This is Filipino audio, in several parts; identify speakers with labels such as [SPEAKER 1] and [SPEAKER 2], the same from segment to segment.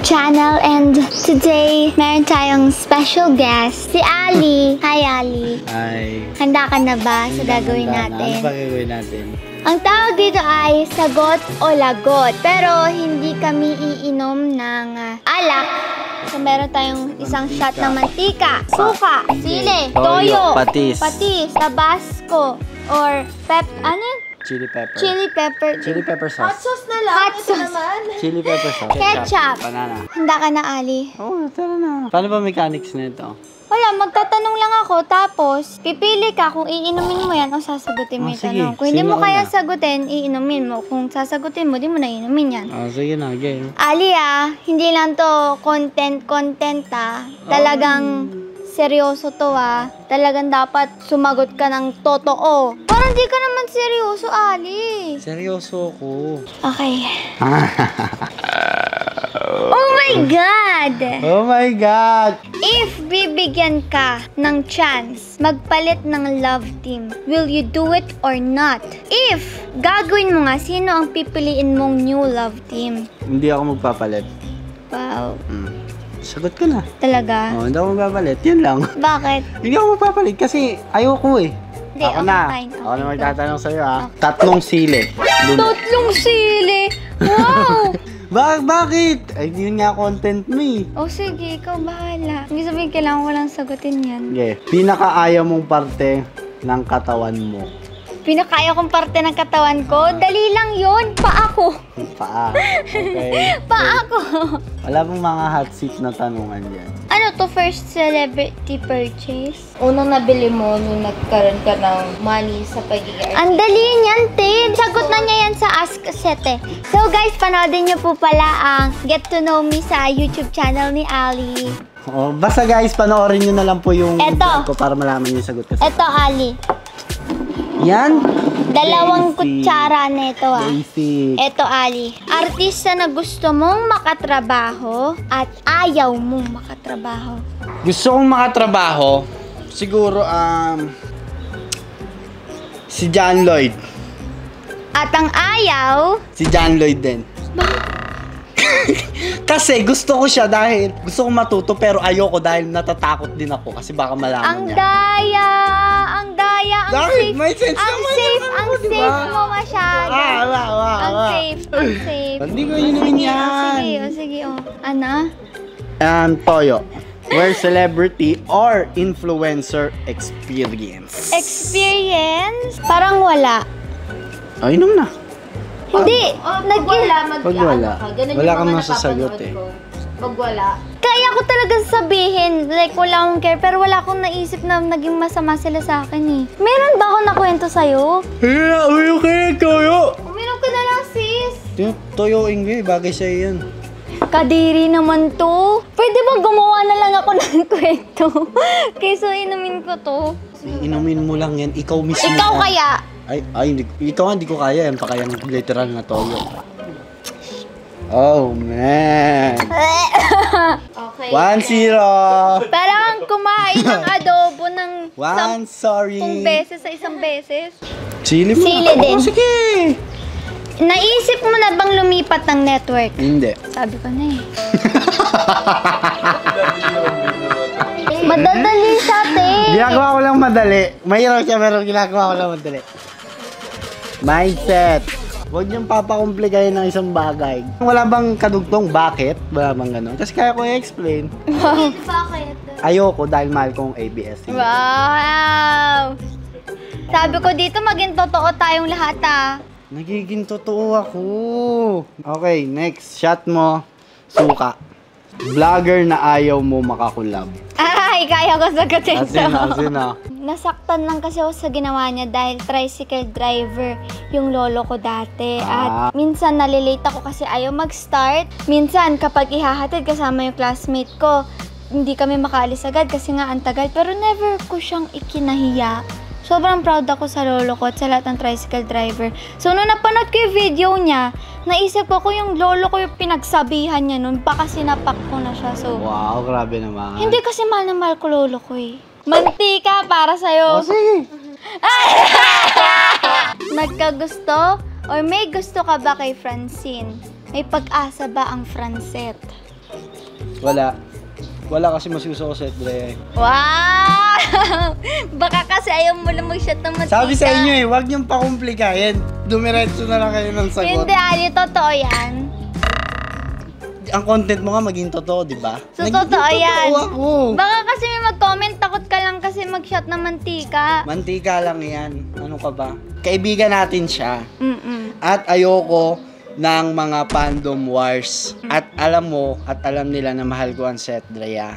[SPEAKER 1] channel, and today meron tayong special guest, si Ali. Hi, Ali.
[SPEAKER 2] Hi.
[SPEAKER 1] Handa ka na ba sa gagawin natin?
[SPEAKER 2] Ano ba gagawin natin?
[SPEAKER 1] Ang tawag dito ay sagot o lagot. Pero hindi kami iinom ng alak. So meron tayong isang shot ng mantika, suka, sili, toyo,
[SPEAKER 2] patis,
[SPEAKER 1] tabasco, or
[SPEAKER 2] chili pepper.
[SPEAKER 1] Chili pepper
[SPEAKER 2] sauce.
[SPEAKER 3] Hot sauce na lang.
[SPEAKER 1] Hot sauce.
[SPEAKER 3] Naman.
[SPEAKER 2] Chili pepper sauce.
[SPEAKER 1] Ketchup.
[SPEAKER 2] Banana.
[SPEAKER 1] Handa ka na, Ali?
[SPEAKER 2] Oh, tara na. Paano ba mechanics nito?
[SPEAKER 1] Wala, magtatanong lang ako, tapos pipili ka kung iinumin mo yan o sasagutin mo yung
[SPEAKER 2] sige.
[SPEAKER 1] tanong. Kung hindi mo
[SPEAKER 2] Sino
[SPEAKER 1] kaya
[SPEAKER 2] una?
[SPEAKER 1] sagutin, iinumin mo. Kung sasagutin mo, di mo na iinumin yan.
[SPEAKER 2] Oh, sige na, game.
[SPEAKER 1] Ali, hindi lang to content Talagang seryoso to, Talagang dapat sumagot ka ng totoo. Parang di ka naman seryoso, Ali.
[SPEAKER 2] Seryoso ko.
[SPEAKER 1] Okay. Oh my God!
[SPEAKER 2] Oh my God!
[SPEAKER 1] If bibigyan ka ng chance magpalit ng love team, will you do it or not? If gagawin mo nga, sino ang pipiliin mong new love team?
[SPEAKER 2] Hindi ako magpapalit.
[SPEAKER 1] Wow.
[SPEAKER 2] Sagot ko na.
[SPEAKER 1] Talaga?
[SPEAKER 2] Oh, hindi ako magpapalit. Yan lang.
[SPEAKER 1] Bakit?
[SPEAKER 2] Hindi ako magpapalit kasi ayoko eh.
[SPEAKER 1] Hindi,
[SPEAKER 2] Ako
[SPEAKER 1] okay,
[SPEAKER 2] na.
[SPEAKER 1] fine.
[SPEAKER 2] Ako na
[SPEAKER 1] Okay,
[SPEAKER 2] magtatanong sa'yo Tatlong sili.
[SPEAKER 1] Tatlong sili! Wow!
[SPEAKER 2] Bakit? Ay, yun nga content mo eh.
[SPEAKER 1] O sige, ikaw bahala. Hindi sabihin kailangan ko lang sagutin yan.
[SPEAKER 2] Okay. Pinakaayaw mong parte ng katawan mo.
[SPEAKER 1] Pinakaya kong parte ng katawan ko, dali lang yun. Paa ko.
[SPEAKER 2] Paa. Okay.
[SPEAKER 1] Paa ko.
[SPEAKER 2] Wala bang mga hot seat na tanungan dyan?
[SPEAKER 1] Ano to, first celebrity purchase?
[SPEAKER 3] Unang nabili mo nung nagkaroon ka ng money sa pagiging
[SPEAKER 1] Ang dali niyan, Tin. Sagot na niya yan sa Ask Sete. So guys, panoodin niyo po pala ang Get to Know Me sa YouTube channel ni Ali.
[SPEAKER 2] Oh, basta guys, panoorin nyo na lang po yung
[SPEAKER 1] Eto.
[SPEAKER 2] vlog ko para malaman yung sagot kasi.
[SPEAKER 1] Eto, Ali.
[SPEAKER 2] Yan.
[SPEAKER 1] Dalawang
[SPEAKER 2] Basic.
[SPEAKER 1] kutsara nito,
[SPEAKER 2] Basic.
[SPEAKER 1] Eto, Ali. Artista na gusto mong makatrabaho at ayaw mong makatrabaho.
[SPEAKER 2] Gusto kong makatrabaho, siguro, si John Lloyd.
[SPEAKER 1] At ang ayaw,
[SPEAKER 2] Si John Lloyd din. Kasi gusto ko siya dahil gusto kong matuto pero ayoko dahil natatakot din ako kasi baka malaman
[SPEAKER 1] ang
[SPEAKER 2] niya.
[SPEAKER 1] daya, ang
[SPEAKER 2] Bakit?
[SPEAKER 1] safe,
[SPEAKER 2] May sense
[SPEAKER 1] ang
[SPEAKER 2] naman
[SPEAKER 1] safe,
[SPEAKER 2] naman
[SPEAKER 1] ang
[SPEAKER 2] ako, diba?
[SPEAKER 1] safe mo masyado. Ang safe, ang safe.
[SPEAKER 2] Hindi ko inumin
[SPEAKER 1] Sige,
[SPEAKER 2] yan.
[SPEAKER 1] sige. Ano?
[SPEAKER 2] Toyo. Where celebrity or influencer experience?
[SPEAKER 1] Experience? Parang wala.
[SPEAKER 2] Ay, inom na.
[SPEAKER 1] Hindi.
[SPEAKER 3] Pag wala,
[SPEAKER 2] Pag wala.
[SPEAKER 3] Ganun
[SPEAKER 2] Wala
[SPEAKER 3] yung
[SPEAKER 2] kang
[SPEAKER 3] mga
[SPEAKER 2] masasagot
[SPEAKER 3] napapanood
[SPEAKER 2] eh.
[SPEAKER 3] ko. Pag wala.
[SPEAKER 1] Kaya ko talaga sabihin, like wala akong care, pero wala akong naisip na naging masama sila sa akin eh. Meron ba akong nakwento sa'yo?
[SPEAKER 2] Uyo kayo, Toyo!
[SPEAKER 3] Uminom ka na lang, sis.
[SPEAKER 2] Toyo Ingwe, bagay sa'yo yan.
[SPEAKER 1] Kadiri naman to. Pwede ba gumawa na lang ako ng kwento? Kaysa inumin ko to.
[SPEAKER 2] Inumin mo lang yan, ikaw mismo.
[SPEAKER 1] Ikaw
[SPEAKER 2] yan.
[SPEAKER 1] kaya?
[SPEAKER 2] Ay, ito nga, hindi ko kaya yan. Pa kayang literal na Toyo. Oh, man.
[SPEAKER 3] Okay.
[SPEAKER 2] 1-0.
[SPEAKER 1] Parang kumain ng adobo ng
[SPEAKER 2] 1, sorry.
[SPEAKER 1] 10 beses sa isang beses.
[SPEAKER 2] Sili mo.
[SPEAKER 1] Sili din.
[SPEAKER 2] Oh, sige.
[SPEAKER 1] Naisip mo na bang lumipat ng network?
[SPEAKER 2] Hindi.
[SPEAKER 1] Sabi ko na eh. Madadali sa atin.
[SPEAKER 2] Ginagawa ko lang madali. Mahirap siya, pero ginagawa ko lang madali. Mindset. Huwag niyong papakomplikahin ng isang bagay. Wala bang kadugtong bakit? Wala bang gano'n? Kasi kaya ko i-explain.
[SPEAKER 1] Bakit?
[SPEAKER 2] Ayoko dahil mahal kong ABS.
[SPEAKER 1] Wow! Sabi ko dito maging totoo tayong lahat
[SPEAKER 2] Nagiging totoo ako. Okay, next. Shot mo. Suka. Vlogger na ayaw mo makakulab.
[SPEAKER 1] Ay, kaya ko sagutin to.
[SPEAKER 2] Sino?
[SPEAKER 1] Nasaktan lang kasi ako sa ginawa niya dahil tricycle driver yung lolo ko dati. At minsan nalilate ako kasi ayaw mag-start. Minsan kapag ihahatid kasama yung classmate ko, hindi kami makaalis agad kasi nga ang tagal. Pero never ko siyang ikinahiya. Sobrang proud ako sa lolo ko at sa lahat ng tricycle driver. So, nung napanood ko yung video niya, naisip ko kung yung lolo ko yung pinagsabihan niya nun, baka sinapak ko na siya. So,
[SPEAKER 2] Wow, grabe naman.
[SPEAKER 1] hindi kasi mahal na mahal ko lolo ko eh. Mantika para sa'yo.
[SPEAKER 2] Oh, sige.
[SPEAKER 1] Nagkagusto or may gusto ka ba kay Francine? May pag-asa ba ang Francet?
[SPEAKER 2] Wala. Wala kasi mas gusto ko set dry.
[SPEAKER 1] Wow! Baka kasi ayaw mo lang mag-shot ng mantika.
[SPEAKER 2] Sabi sa inyo eh, huwag niyong pakomplikahin. Dumiretso na lang kayo ng sagot.
[SPEAKER 1] Hindi, Ali, totoo yan.
[SPEAKER 2] Ang content mo nga maging totoo, di ba?
[SPEAKER 1] So, totoo yan.
[SPEAKER 2] Totoo ako.
[SPEAKER 1] Baka kasi may mag-comment, takot ka lang kasi mag-shot ng mantika.
[SPEAKER 2] Mantika lang yan. Ano ka ba? Kaibigan natin siya.
[SPEAKER 1] Mm-mm.
[SPEAKER 2] At ayoko ng mga fandom wars. At alam mo, at alam nila na mahal ko ang Set Drea.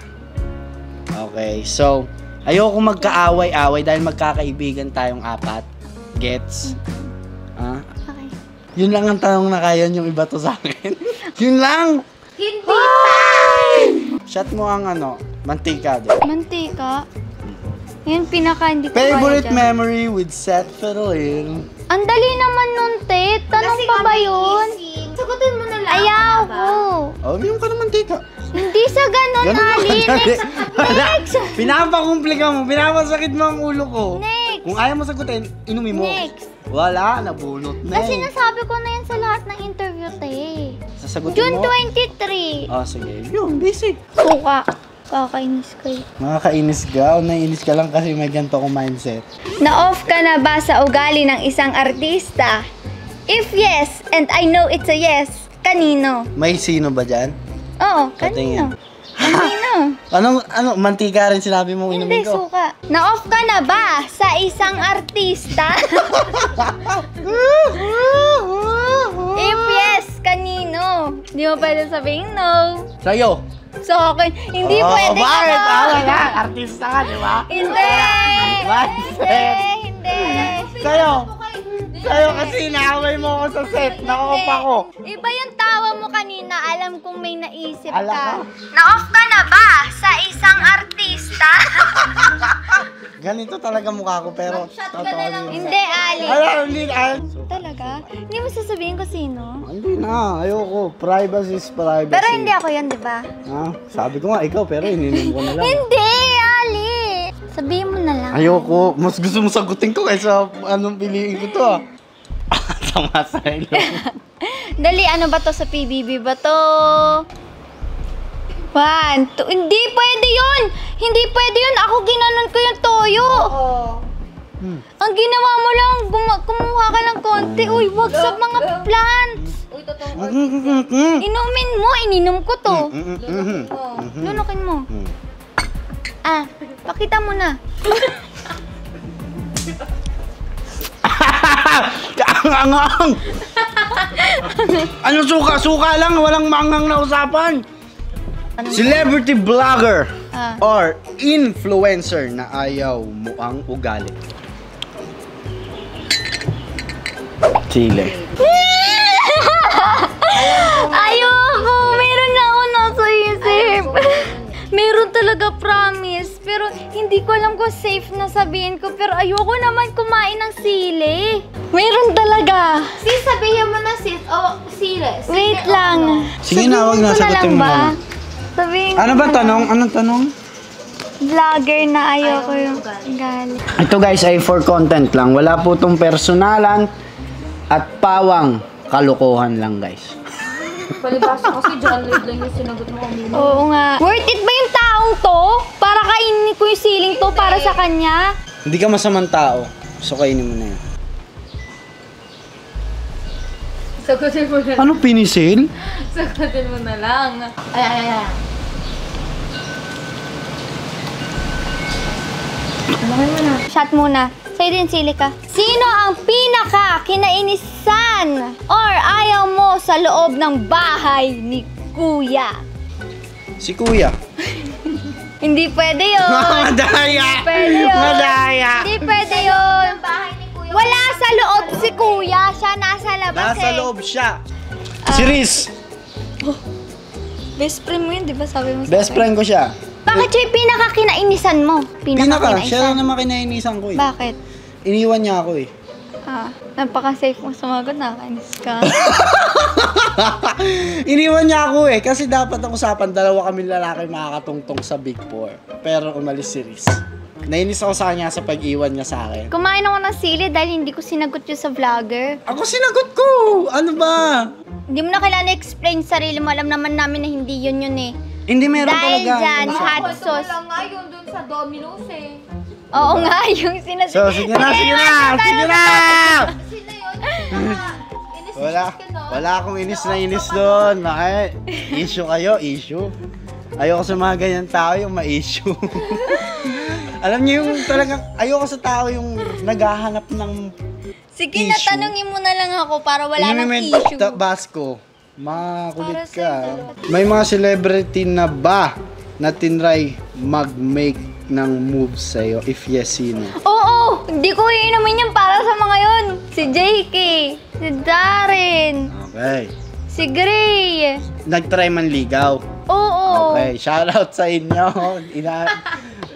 [SPEAKER 2] Okay, so, ayoko magkaaway-away dahil magkakaibigan tayong apat. Gets? Ah?
[SPEAKER 1] Okay.
[SPEAKER 2] Yun lang ang tanong na kaya yung iba to sa akin. Yun lang!
[SPEAKER 1] Hindi pa!
[SPEAKER 2] Shot mo ang mantika doon.
[SPEAKER 1] Mantika? Yun pinaka hindi ko
[SPEAKER 2] Favorite
[SPEAKER 1] kaya dyan.
[SPEAKER 2] memory with Seth Ferlin.
[SPEAKER 1] Ang dali naman nun, te. Tanong pa ba yun?
[SPEAKER 3] Sagutin mo na lang.
[SPEAKER 1] Ayaw ko.
[SPEAKER 2] Oh, uminom ka ng mantika.
[SPEAKER 1] Hindi sa ganun, Ali. Next. Next.
[SPEAKER 2] Pinapakomplika mo, pinapasakit mo ang ulo ko.
[SPEAKER 1] Next.
[SPEAKER 2] Kung ayaw mo sagutin, inumin mo.
[SPEAKER 1] Next.
[SPEAKER 2] Wala, nabunot na
[SPEAKER 1] Kasi
[SPEAKER 2] eh.
[SPEAKER 1] nasabi ko na yan sa lahat ng interview, te.
[SPEAKER 2] Sasagutin
[SPEAKER 1] June
[SPEAKER 2] mo?
[SPEAKER 1] 23.
[SPEAKER 2] Oh, sige. Yun, busy.
[SPEAKER 1] Suka. Kakainis ko eh.
[SPEAKER 2] Makakainis ka o naiinis ka lang kasi may ganito ko mindset.
[SPEAKER 1] Na-off ka na ba sa ugali ng isang artista? If yes, and I know it's a yes, kanino?
[SPEAKER 2] May sino ba dyan?
[SPEAKER 1] Oo,
[SPEAKER 2] Patingin.
[SPEAKER 1] kanino? Kanino?
[SPEAKER 2] Mantika rin sinabi mo
[SPEAKER 1] Hindi,
[SPEAKER 2] inumin ko?
[SPEAKER 1] suka. Na-off ka na ba sa isang artista? If yes, kanino? Hindi mo pwede sabihin no.
[SPEAKER 2] Sa'yo.
[SPEAKER 1] Sa akin, hindi pwede ka
[SPEAKER 2] bakit?
[SPEAKER 1] no.
[SPEAKER 2] Wala, artista ka, di ba?
[SPEAKER 1] Hindi!
[SPEAKER 2] Mindset.
[SPEAKER 1] Hindi!
[SPEAKER 2] Sa'yo. Sa'yo kasi inaaway mo ako sa set. Nakakapa ko.
[SPEAKER 1] Iba yung tawa mo kanina, alam kong may naisip
[SPEAKER 2] Ala
[SPEAKER 1] ka.
[SPEAKER 2] ka.
[SPEAKER 1] Na-off ka na ba sa isang artista?
[SPEAKER 2] Ganito talaga mukha ko pero totoo yun.
[SPEAKER 1] Hindi, Ali.
[SPEAKER 2] Hindi.
[SPEAKER 1] Talaga? Hindi mo sasabihin ko sino?
[SPEAKER 2] Hindi na, ayoko. Privacy is privacy.
[SPEAKER 1] Pero hindi ako yan, di ba?
[SPEAKER 2] Ha? Sabi ko nga, ikaw, pero ininom ko na lang.
[SPEAKER 1] Hindi, Ali! Sabihin mo na lang.
[SPEAKER 2] Ayoko. Mas gusto mo sagutin ko kaysa anong piliin ko to ah. Tama sa ilo.
[SPEAKER 1] Dali, ano ba to sa PBB ba to? 1, 2, hindi pwede yun! Hindi pwede yun! Ako ginanon ko yung toyo! Ang ginawa mo lang, kumuha ka ng konti. Uy, wag sa mga plants!
[SPEAKER 3] Uy, totoo.
[SPEAKER 1] Inumin mo, ininom ko to. Lunukin mo. Ah, pakita mo na.
[SPEAKER 2] Kaangang! Ano suka? Suka lang, walang mangang na usapan. Celebrity vlogger
[SPEAKER 1] Ah.
[SPEAKER 2] or influencer na ayaw mo ang ugali. Chile.
[SPEAKER 1] Ayoko! Meron na ako nasa isip. Meron talaga, promise. Pero hindi ko alam kung safe na sabihin ko. Pero ayoko naman kumain ng sili. Meron talaga.
[SPEAKER 3] Sis, sabihin mo na sis. O, serious.
[SPEAKER 1] Wait lang.
[SPEAKER 2] Sige na, wag na,
[SPEAKER 1] Sabihin ko lang
[SPEAKER 2] sagutin mo
[SPEAKER 1] ba?
[SPEAKER 2] na.
[SPEAKER 1] Sabihin
[SPEAKER 2] Ano
[SPEAKER 1] ko
[SPEAKER 2] ba
[SPEAKER 1] na
[SPEAKER 2] tanong?
[SPEAKER 1] lang.
[SPEAKER 2] Anong tanong?
[SPEAKER 1] Vlogger na ayoko yung ugali.
[SPEAKER 2] Ito guys ay for content lang. Wala po itong personalan at pawang kalokohan lang guys.
[SPEAKER 3] Palibasa kasi John Lloyd lang yung sinagot mo kanina.
[SPEAKER 1] Oo nga. Worth it ba yung taong to? Para kainin ko yung siling to para sa kanya?
[SPEAKER 2] Hindi ka masamang tao. So kainin mo na yun.
[SPEAKER 3] Sagutin mo na.
[SPEAKER 2] Ano pinisil?
[SPEAKER 3] Sagutin mo na lang. Ay. Alamin mo na.
[SPEAKER 1] Shot muna. Sa'yo din, sili ka. Sino ang pinaka kinainisan or ayaw mo sa loob ng bahay ni Kuya?
[SPEAKER 2] Si Kuya.
[SPEAKER 1] Hindi pwede yun.
[SPEAKER 2] Madaya!
[SPEAKER 1] Pwede yun.
[SPEAKER 2] Madaya!
[SPEAKER 1] Hindi pwede yun.
[SPEAKER 3] Bahay ni Kuya.
[SPEAKER 1] Wala sa loob si Kuya. Siya nasa labas
[SPEAKER 2] Nasa
[SPEAKER 1] eh.
[SPEAKER 2] loob siya. Si Riz.
[SPEAKER 1] Best friend mo yun, di ba sabi mo sa
[SPEAKER 2] Best
[SPEAKER 1] akin?
[SPEAKER 2] friend ko siya.
[SPEAKER 1] Bakit siya yung pinaka kinainisan mo?
[SPEAKER 2] Pinaka. Siya lang naman kinainisan ko eh.
[SPEAKER 1] Bakit?
[SPEAKER 2] Iniwan niya ako eh.
[SPEAKER 1] Ah, napaka-safe mo sumagot, nakakainis ka.
[SPEAKER 2] Iniwan niya ako eh. Kasi dapat ang usapan, dalawa kami lalaki makakatungtong sa Big Four. Pero umalis si Riz. Nainis ako sa kanya sa pag-iwan niya sa akin.
[SPEAKER 1] Kumain ako ng sili dahil hindi ko sinagot yun sa vlogger.
[SPEAKER 2] Ako sinagot ko! Ano ba?
[SPEAKER 1] Hindi mo na kailangan explain sarili mo. Alam naman namin na hindi yun eh.
[SPEAKER 2] Hindi meron
[SPEAKER 1] Dahil
[SPEAKER 2] talaga.
[SPEAKER 1] dyan,
[SPEAKER 2] Ano
[SPEAKER 1] hot
[SPEAKER 2] siya?
[SPEAKER 1] sauce.
[SPEAKER 3] Wala nga yun dun sa Domino's eh.
[SPEAKER 1] Oo nga, yung sinasabi.
[SPEAKER 2] So, sige na! Sige na!
[SPEAKER 3] Sino yun?
[SPEAKER 2] Wala akong inis na inis doon. Ay, issue kayo, issue. Ayoko sa mga ganyan tao yung ma-issue. Alam niyo yung talagang, ayoko sa tao yung naghahanap ng
[SPEAKER 1] Sige
[SPEAKER 2] issue.
[SPEAKER 1] na, tanungin mo na lang ako para wala nang
[SPEAKER 2] Inimement
[SPEAKER 1] issue.
[SPEAKER 2] Basco, makulit
[SPEAKER 1] Para
[SPEAKER 2] ka.
[SPEAKER 1] sa'yo.
[SPEAKER 2] May mga celebrity na ba na tinry mag-make ng moves sa'yo? If yes, sino?
[SPEAKER 1] Oo, hindi ko iinumin yan para sa mga yun. Si JK, si Darren,
[SPEAKER 2] Okay.
[SPEAKER 1] si Gray.
[SPEAKER 2] Nag-try man ligaw.
[SPEAKER 1] Oo.
[SPEAKER 2] Okay, shoutout sa inyo.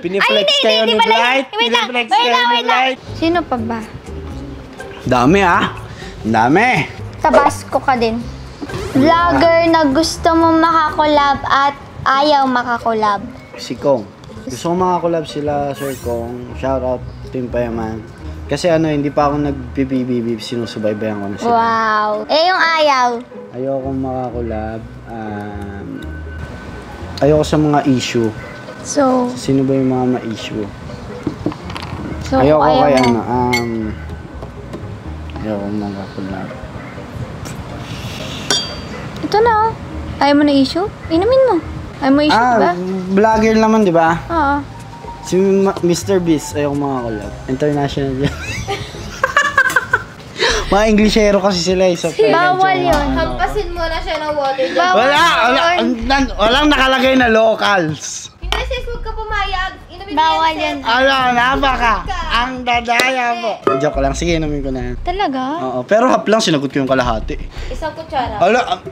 [SPEAKER 2] Piniflex
[SPEAKER 1] Ay,
[SPEAKER 2] kayo
[SPEAKER 1] hindi
[SPEAKER 2] ni
[SPEAKER 1] pala.
[SPEAKER 2] Blight.
[SPEAKER 1] Wait lang,
[SPEAKER 2] Piniflex
[SPEAKER 1] wait
[SPEAKER 2] kayo
[SPEAKER 1] lang,
[SPEAKER 2] ni
[SPEAKER 1] wait lang.
[SPEAKER 2] Blight.
[SPEAKER 1] Sino pa ba?
[SPEAKER 2] Dami Dami.
[SPEAKER 1] Tabasco ka din. Vlogger na gusto mo makakolab at ayaw makakolab.
[SPEAKER 2] Si Kong. Gusto ko makakolab sila, Sir Kong. Shoutout, Team Payaman. Kasi hindi pa ako nag-BBB, sinusubaybayan ko na sila.
[SPEAKER 1] Wow. Eh, yung ayaw.
[SPEAKER 2] Ayoko makakolab. Ayoko sa mga issue.
[SPEAKER 1] So,
[SPEAKER 2] Sino ba yung mga ma-issue?
[SPEAKER 1] ayaw
[SPEAKER 2] Ayoko kay
[SPEAKER 1] mo.
[SPEAKER 2] Ayoko makakolab.
[SPEAKER 1] Ito na. Ayaw mo na issue? Inumin mo. Ayaw mo issue, diba?
[SPEAKER 2] Vlogger naman, di ba?
[SPEAKER 1] Oo.
[SPEAKER 2] Si Mr. Beast, ayoko makakolab. International yan. Mga Englishero kasi sila eh. So,
[SPEAKER 1] Bawal yun.
[SPEAKER 3] Hampasin mo na siya ng water dyan.
[SPEAKER 2] Walang nakalagay na locals.
[SPEAKER 3] Hindi sis, huwag ka pumayag. Inumin mo
[SPEAKER 1] Bawal
[SPEAKER 3] yan,
[SPEAKER 1] yun.
[SPEAKER 2] Napaka. Ang dadaya mo. Joke lang, sige, inumin ko na yan.
[SPEAKER 1] Talaga?
[SPEAKER 2] Oo, pero hap lang, sinagot ko yung kalahati.
[SPEAKER 3] Isang kutsara.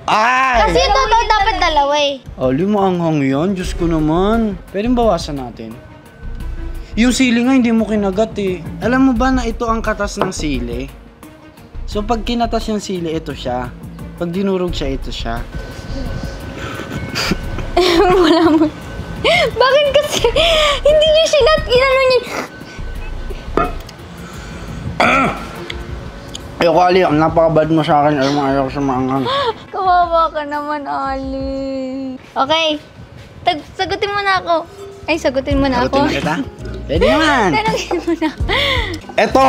[SPEAKER 2] Ay!
[SPEAKER 1] Kasi yung totoo dapat dalawa eh.
[SPEAKER 2] Lima anghang yan, Diyos ko naman. Pwedeng bawasan natin. Yung sili nga, hindi mo kinagat eh. Alam mo ba na ito ang katas ng sili? So, pag kinatas yung sili, ito siya. Pag dinurog siya, ito siya.
[SPEAKER 1] Wala mo. Bakit kasi? Hindi niya sinat. Inano niya.
[SPEAKER 2] Ayoko, Ali. Ang napakabad mo sa akin. Ayoko sa maanghang.
[SPEAKER 1] Kawawa ka naman, Ali. Okay. Sagutin mo na ako. Ay, sagutin mo na ako.
[SPEAKER 2] Sagutin na kita? Pwede naman.
[SPEAKER 1] Tanongin mo na.
[SPEAKER 2] Ito.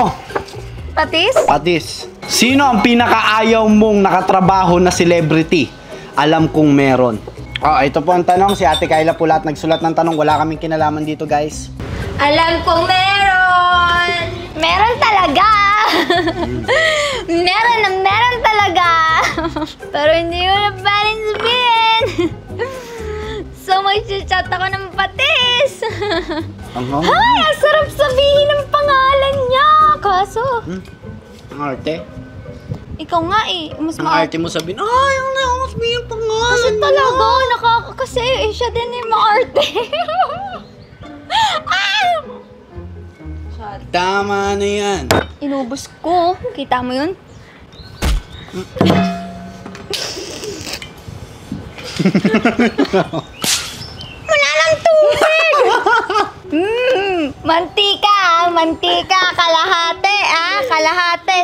[SPEAKER 1] Patis?
[SPEAKER 2] Patis. Sino ang pinakaayaw mong nakatrabaho na celebrity? Alam kong meron. Ito po ang tanong. Si Ate Kayla po lahat nagsulat ng tanong. Wala kaming kinalaman dito, guys.
[SPEAKER 3] Alam kong meron!
[SPEAKER 1] Meron talaga. meron talaga. Pero hindi mo na parin sabihin. So, mag-chat ako ng patis.
[SPEAKER 2] Anghang?
[SPEAKER 1] Ay, ang sarap sabihin ng pangalan niya. Kaso,
[SPEAKER 2] Ang arte.
[SPEAKER 1] ikaw nga eh. Mas
[SPEAKER 2] Ang arte mo sabihin, ay, ang nakas mo yung pangalan.
[SPEAKER 1] Kasi talaga, kasi siya din yung maarte.
[SPEAKER 2] Tama na yan.
[SPEAKER 1] Inubos ko. Kita mo yun? Wala lang tubig! Mantika, kalahate.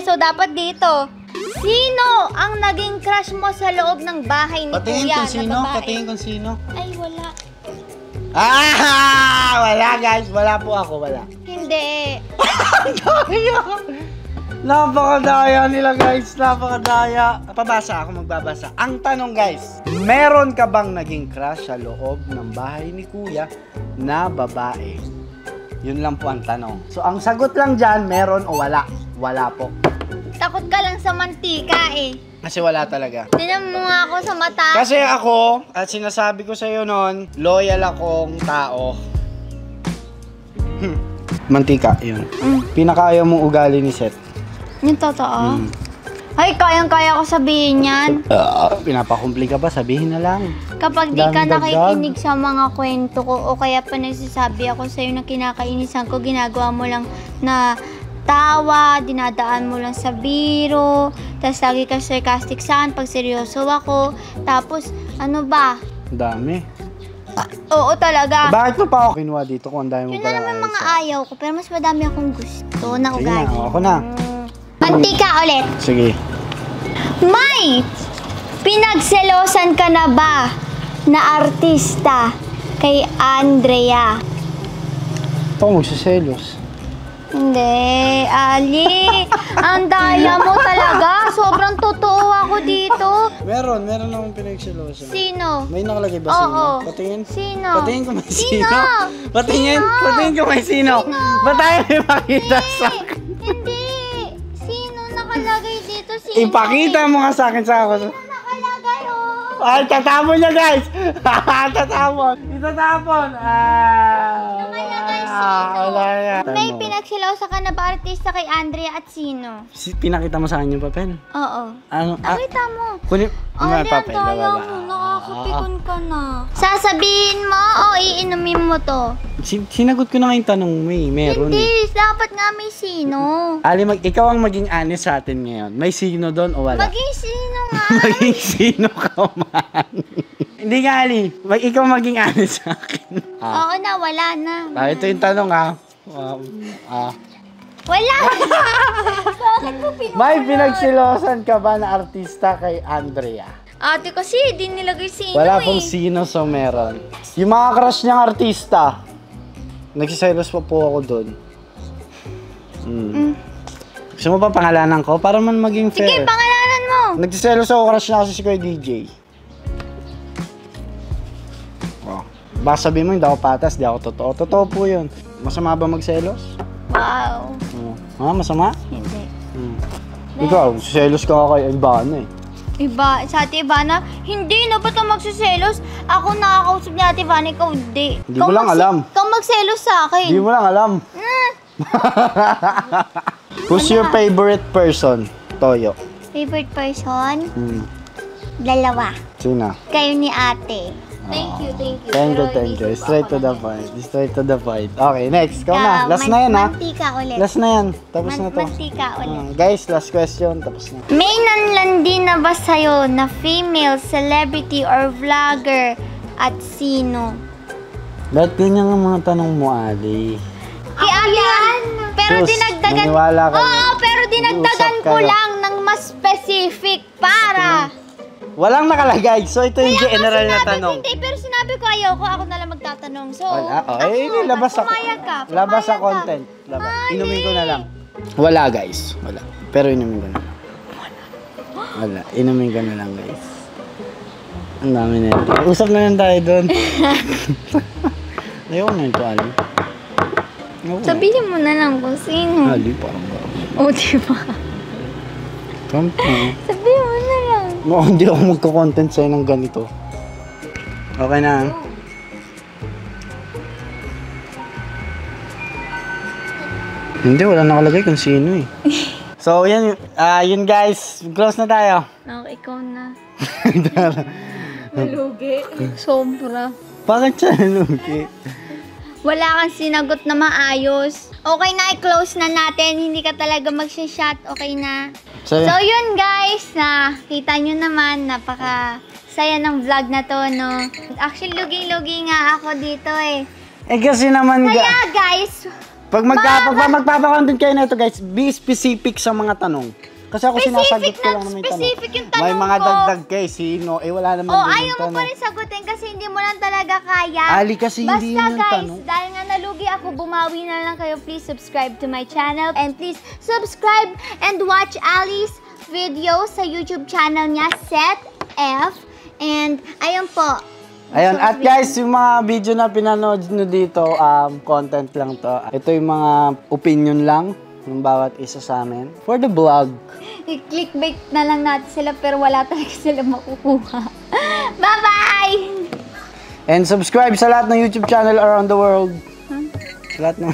[SPEAKER 1] So, dapat dito. Sino ang naging crush mo sa loob ng bahay ni
[SPEAKER 2] Patingin
[SPEAKER 1] Kuya
[SPEAKER 2] kung sino,
[SPEAKER 1] na babae?
[SPEAKER 2] patingin kung sino.
[SPEAKER 1] Ay, wala.
[SPEAKER 2] Wala guys, wala po ako, wala.
[SPEAKER 1] Hindi.
[SPEAKER 2] Napakadaya nila guys, napakadaya. Magbabasa. Ang tanong guys, meron ka bang naging crush sa loob ng bahay ni Kuya na babae? Yun lang po ang tanong. So ang sagot lang dyan, meron o wala? Wala po.
[SPEAKER 1] Takot ka lang sa mantika eh.
[SPEAKER 2] Kasi wala talaga.
[SPEAKER 1] Tinan mo nga ako sa mata.
[SPEAKER 2] Kasi ako, at sinasabi ko sa'yo noon, loyal akong tao. Mantika, yun. Pinakaayaw mong ugali ni Seth.
[SPEAKER 1] Yung totoo. Ay, kayang-kaya ko sabihin yan.
[SPEAKER 2] Pinapakumpli ka pa, sabihin na lang.
[SPEAKER 1] Kapag di ka
[SPEAKER 2] Dagdag.
[SPEAKER 1] nakikinig sa mga kwento ko o kaya pa nagsasabi ako sa'yo na kinakainisan ko, ginagawa mo lang na tawa, dinadaan mo lang sa biro, tapos lagi ka sarcastic saan pag seryoso ako. Tapos, ano ba?
[SPEAKER 2] Ang dami.
[SPEAKER 1] Oo talaga.
[SPEAKER 2] Bakit mo pa ako kinuha dito kung ang dami mo
[SPEAKER 1] Yun na
[SPEAKER 2] pala
[SPEAKER 1] naman mga
[SPEAKER 2] ayos?
[SPEAKER 1] ayaw ko, pero mas madami akong gusto na
[SPEAKER 2] Sige na,
[SPEAKER 1] ugali.
[SPEAKER 2] ako na.
[SPEAKER 1] Mantika ulit.
[SPEAKER 2] Sige.
[SPEAKER 1] May pinagselosan ka na ba na artista kay Andrea?
[SPEAKER 2] Ito ako magsiselos.
[SPEAKER 1] Hindi, Ali. Ang daya mo talaga. Sobrang totoo ako dito.
[SPEAKER 2] Meron akong pinagselosan.
[SPEAKER 1] Sino?
[SPEAKER 2] May nakalagay ba
[SPEAKER 1] Oo.
[SPEAKER 2] sino? Patingin.
[SPEAKER 1] Sino?
[SPEAKER 2] Patingin ko may
[SPEAKER 1] Sino?
[SPEAKER 2] sino. Patingin.
[SPEAKER 1] Sino?
[SPEAKER 2] Patingin ko may sino. Ba't tayo may pakita sa akin?
[SPEAKER 1] Hindi. Sino nakalagay dito? Sino?
[SPEAKER 2] Ipakita mo nga sa akin sa ako.
[SPEAKER 1] Sino nakalagay, oh?
[SPEAKER 2] Ay, tatapon niya guys! Tatapon! Itatapon! Wala yan.
[SPEAKER 1] May pinagsilosa ka na ba artista kay Andrea at sino?
[SPEAKER 2] Pinakita mo sa akin yung papel?
[SPEAKER 1] Oo.
[SPEAKER 2] Ano?
[SPEAKER 1] Nakita mo.
[SPEAKER 2] Kunin
[SPEAKER 1] Ali,
[SPEAKER 2] may papel.
[SPEAKER 1] ang daya mo. Nakakapikon ka na. Sasabihin mo o iinumin mo to?
[SPEAKER 2] Sinagot ko na nga yung tanong mo eh. Meron
[SPEAKER 1] Hindi,
[SPEAKER 2] eh.
[SPEAKER 1] dapat nga may sino.
[SPEAKER 2] Ali, ikaw ang maging honest sa atin ngayon. May sino doon o wala?
[SPEAKER 1] Maging sino nga?
[SPEAKER 2] Maging sino ka man. Hindi nga, Ali. Ikaw maging honest sa akin.
[SPEAKER 1] Oo na, wala na.
[SPEAKER 2] Ito yung tanong
[SPEAKER 1] Wala! Bakit mo pinukulot?
[SPEAKER 2] May pinagsilosan ka ba na artista kay Andrea?
[SPEAKER 1] Ate kasi, di nilagay sino
[SPEAKER 2] Wala
[SPEAKER 1] eh.
[SPEAKER 2] pong sino, so meron. Yung mga crush niyang artista, nagsiselos pa po ako doon. Gusto mo pa pangalanan ko? Para man maging fair.
[SPEAKER 1] Sige, pangalanan mo.
[SPEAKER 2] Nagsiselos ako, crush niya kasi si Kuya DJ. Oh. Baka sabihin mo, hindi ako patas, hindi ako totoo. Totoo po yun. Masama ba magselos?
[SPEAKER 1] Wow.
[SPEAKER 2] Masama?
[SPEAKER 1] Hindi.
[SPEAKER 2] Ikaw, selos ka kay Ivana eh.
[SPEAKER 1] Sa Ate Ivana, hindi na ba't ang magsiselos? Ako nakakausap ni Ate Ivana, ikaw hindi.
[SPEAKER 2] Hindi mo lang alam.
[SPEAKER 1] Ikaw magselos sa akin.
[SPEAKER 2] Hindi mo lang alam. Who's your favorite person? Toyo.
[SPEAKER 1] Favorite person? Dalawa.
[SPEAKER 2] Sino?
[SPEAKER 1] Kayo ni Ate.
[SPEAKER 3] Thank you.
[SPEAKER 2] Thank you. Straight to the point. Okay, next. Ikaw na. Last na yan ha.
[SPEAKER 1] Mantika ulit.
[SPEAKER 2] Last na yan. Tapos na to.
[SPEAKER 1] Mantika ulit.
[SPEAKER 2] Guys, last question. Tapos na.
[SPEAKER 1] May nanlandi na ba sa'yo na female celebrity or vlogger at sino?
[SPEAKER 2] Ba't ganyan ang mga tanong mo, Ali?
[SPEAKER 1] Kay Alan! Pero
[SPEAKER 2] Sus,
[SPEAKER 1] dinagdagan...
[SPEAKER 2] maniwala ka
[SPEAKER 1] Oo,
[SPEAKER 2] na.
[SPEAKER 1] pero dinagdagan
[SPEAKER 2] Usap
[SPEAKER 1] ko
[SPEAKER 2] kayo.
[SPEAKER 1] lang ng mas specific para...
[SPEAKER 2] Walang nakalagay. So, ito yung general na
[SPEAKER 1] Sinabi ko,
[SPEAKER 2] tanong.
[SPEAKER 1] hindi, pero sinabi ko ayaw ko, ako na lang magtatanong. So,
[SPEAKER 2] Wala. Labas ako.
[SPEAKER 1] pumayag ka.
[SPEAKER 2] Labas sa
[SPEAKER 1] pumayag ka.
[SPEAKER 2] content. Labas.
[SPEAKER 1] Mali.
[SPEAKER 2] Inumin ko na lang. Wala, guys. Wala. Pero inumin ko na lang. Wala. Inumin ko na lang, guys. Ang dami na ito. Usap na lang tayo doon. Ayoko na ito, Ali. Ayoko na.
[SPEAKER 1] Sabihin mo na lang kung sino.
[SPEAKER 2] Ali, parang ba?
[SPEAKER 1] O, diba?
[SPEAKER 2] Kampo.
[SPEAKER 1] Sabihin mo na lang.
[SPEAKER 2] No, hindi ako magka-content sa'yo ng ganito. Okay na. Hindi, wala nakalagay kung sino eh. So, yun guys. Close na tayo.
[SPEAKER 1] Okay, ikaw na. Nalugi. Sobra.
[SPEAKER 2] Bakit siya nalugi?
[SPEAKER 1] Wala kang sinagot na maayos. Okay na, i-close na natin. Hindi ka talaga mag-shot. Okay na.
[SPEAKER 2] So,
[SPEAKER 1] So, yun guys, kita nyo naman, napaka-saya ng vlog na to, no? Actually, lugi-lugi nga ako dito eh.
[SPEAKER 2] kasi naman
[SPEAKER 1] Kaya guys,
[SPEAKER 2] pag magpapakontent kayo na ito guys, be specific sa mga tanong. Kasi ako sinasagot ko lang naman yung tanong.
[SPEAKER 1] specific yung tanong
[SPEAKER 2] May mga
[SPEAKER 1] ko.
[SPEAKER 2] dagdag kayo, sino? Wala naman din
[SPEAKER 1] ayaw
[SPEAKER 2] yung
[SPEAKER 1] mo
[SPEAKER 2] tanong.
[SPEAKER 1] pa rin sagutin kasi hindi mo lang talaga kaya.
[SPEAKER 2] Ali, kasi hindi yun yung
[SPEAKER 1] guys,
[SPEAKER 2] tanong.
[SPEAKER 1] dahil nga nalugi ako, bumawi na lang kayo. Please subscribe to my channel. And please subscribe and watch Ali's video sa YouTube channel niya, Set F. And ayun po.
[SPEAKER 2] Ayun, at guys, yung mga video na pinanood nyo dito, content lang to. Ito yung mga opinion lang ng bawat isa sa amin. For the vlog.
[SPEAKER 1] I-clickbait na lang natin sila pero wala talaga sila makukuha. Bye-bye!
[SPEAKER 2] And subscribe sa lahat ng YouTube channel around the world. Sa lahat ng...